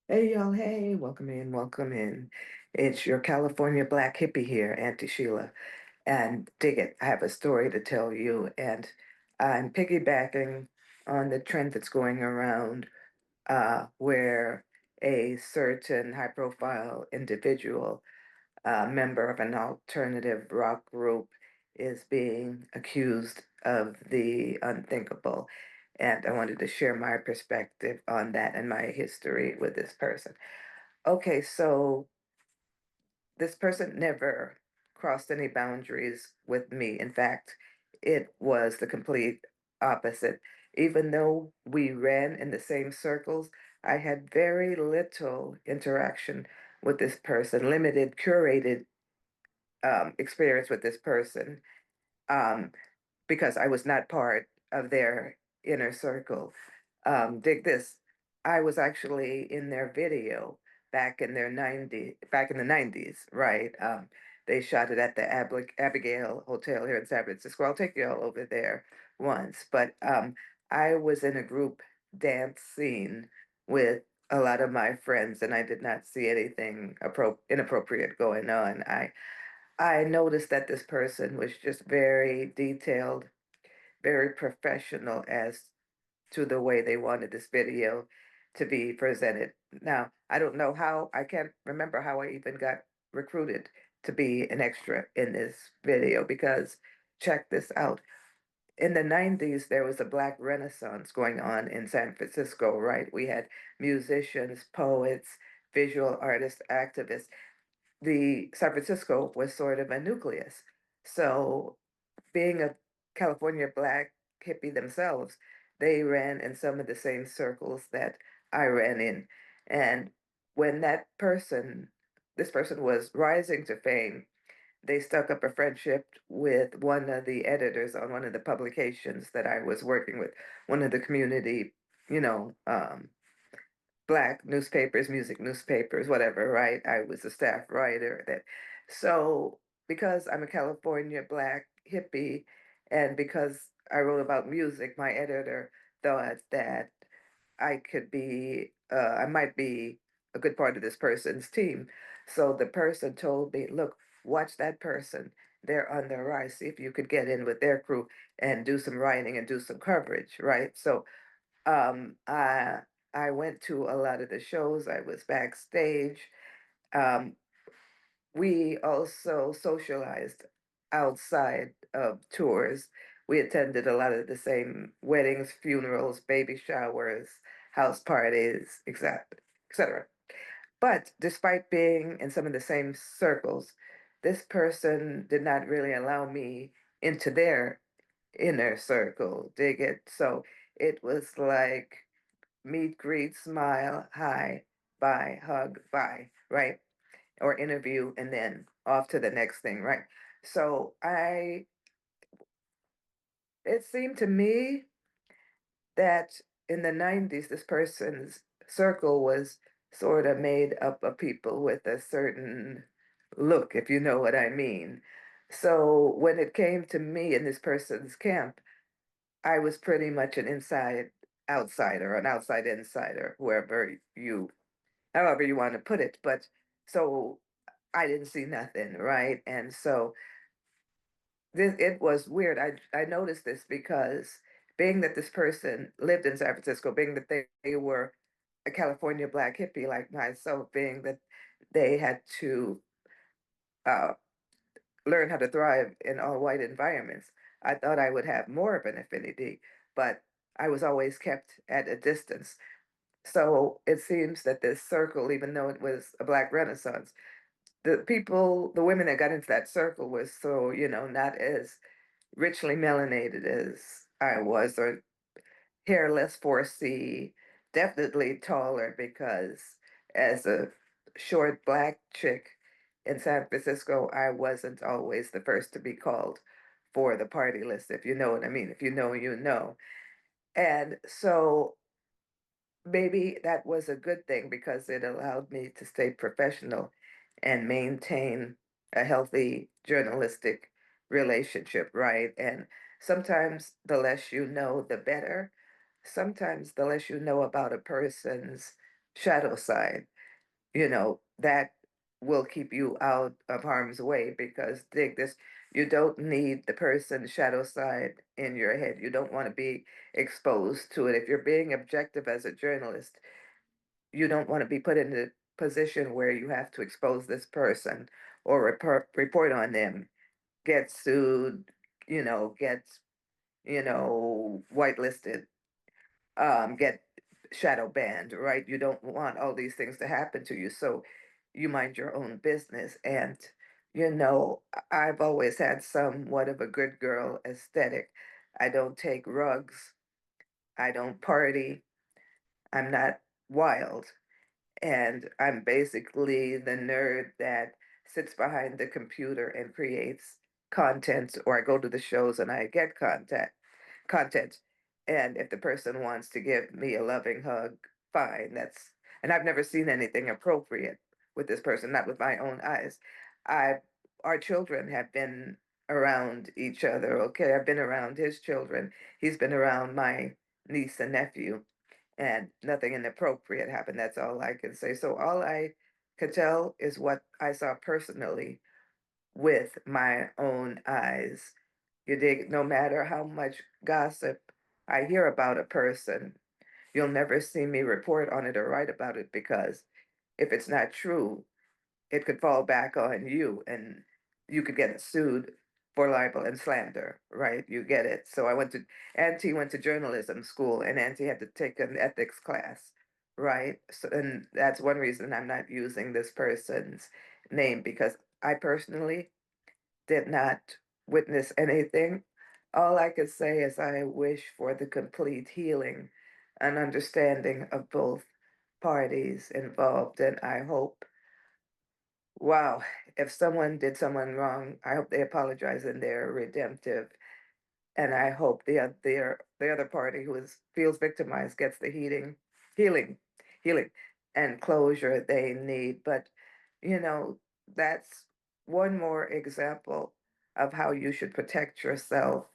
Hey y'all, hey, welcome in, welcome in. It's your California Black hippie here, Auntie Sheila. And dig it, I have a story to tell you, and I'm piggybacking on the trend that's going around where a certain high-profile individual, member of an alternative rock group, is being accused of the unthinkable. And I wanted to share my perspective on that and my history with this person. Okay, so this person never crossed any boundaries with me. In fact, it was the complete opposite. Even though we ran in the same circles, I had very little interaction with this person, limited, curated experience with this person. Um, because I was not part of their inner circle. Dig this. I was actually in their video back in the 90s, right? They shot it at the Abigail Hotel here in San Francisco. I'll take you all over there once. But I was in a group dance scene with a lot of my friends, and I did not see anything inappropriate going on. I noticed that this person was just very detailed, very professional as to the way they wanted this video to be presented. Now, I don't know how, I can't remember how I even got recruited to be an extra in this video because check this out. In the 90s, there was a Black Renaissance going on in San Francisco, right? We had musicians, poets, visual artists, activists. The San Francisco was sort of a nucleus. So being a California Black hippie themselves, they ran in some of the same circles that I ran in. And when this person was rising to fame, they stuck up a friendship with one of the editors on one of the publications that I was working with, one of the community, you know, Black newspapers, music newspapers, whatever, right? I was a staff writer that. So because I'm a California Black hippie and because I wrote about music, my editor thought that I might be a good part of this person's team. So the person told me, look, watch that person. They're on the rise. See if you could get in with their crew and do some writing and do some coverage, right? So um, I I went to a lot of the shows. I was backstage. Um, we also socialized outside of tours. We attended a lot of the same weddings, funerals, baby showers, house parties, etc., etc. But despite being in some of the same circles, this person did not really allow me into their inner circle. Dig it? So it was like meet, greet, smile, hi, bye, hug, bye, right? Or interview and then off to the next thing, right? So it seemed to me that in the 90s, this person's circle was sort of made up of people with a certain look, if you know what I mean. So when it came to me in this person's camp, I was pretty much an inside outsider, an outside insider, however you want to put it. But so I didn't see nothing, right? And so it was weird. I noticed this because being that this person lived in San Francisco, being that they were a California Black hippie like myself, being that they had to uh, learn how to thrive in all white environments, I thought I would have more of an affinity, but I was always kept at a distance. So it seems that this circle, even though it was a Black Renaissance, the women that got into that circle were so, not as richly melanated as I was, or hair less 4C, definitely taller because as a short Black chick in San Francisco, I wasn't always the first to be called for the party list, if you know what I mean. If you know, you know. And so maybe that was a good thing because it allowed me to stay professional and maintain a healthy journalistic relationship, right? And sometimes the less you know, the better. sometimes the less you know about a person's shadow side, that will keep you out of harm's way because dig this, you don't need the person's shadow side in your head. You don't want to be exposed to it. If you're being objective as a journalist, you don't want to be put in a position where you have to expose this person or report on them, get sued, get, whitelisted, get shadow banned, right? You don't want all these things to happen to you. So you mind your own business. And, I've always had somewhat of a good girl aesthetic. I don't take rugs. I don't party. I'm not wild. And I'm basically the nerd that sits behind the computer and creates content, or I go to the shows and I get content. And if the person wants to give me a loving hug, fine. And I've never seen anything appropriate with this person, not with my own eyes. I, our children have been around each other. Okay. I've been around his children. He's been around my niece and nephew, and nothing inappropriate happened. That's all I can say. So all I could tell is what I saw personally with my own eyes. You dig? No matter how much gossip I hear about a person, you'll never see me report on it or write about it because if it's not true, it could fall back on you and you could get sued for libel and slander, right? You get it. So Auntie went to journalism school and Auntie had to take an ethics class, right? So, and that's one reason I'm not using this person's name because I personally did not witness anything. All I could say is I wish for the complete healing and understanding of both parties involved, and I hope, wow, if someone did someone wrong, I hope they apologize and they're redemptive. And I hope the other party feels victimized gets the healing, healing, and closure they need. But you know, that's one more example of how you should protect yourself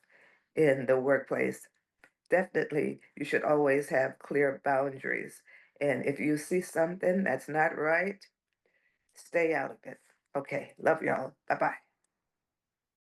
in the workplace. Definitely, you should always have clear boundaries. And if you see something that's not right, stay out of it. Okay, love y'all. Bye bye.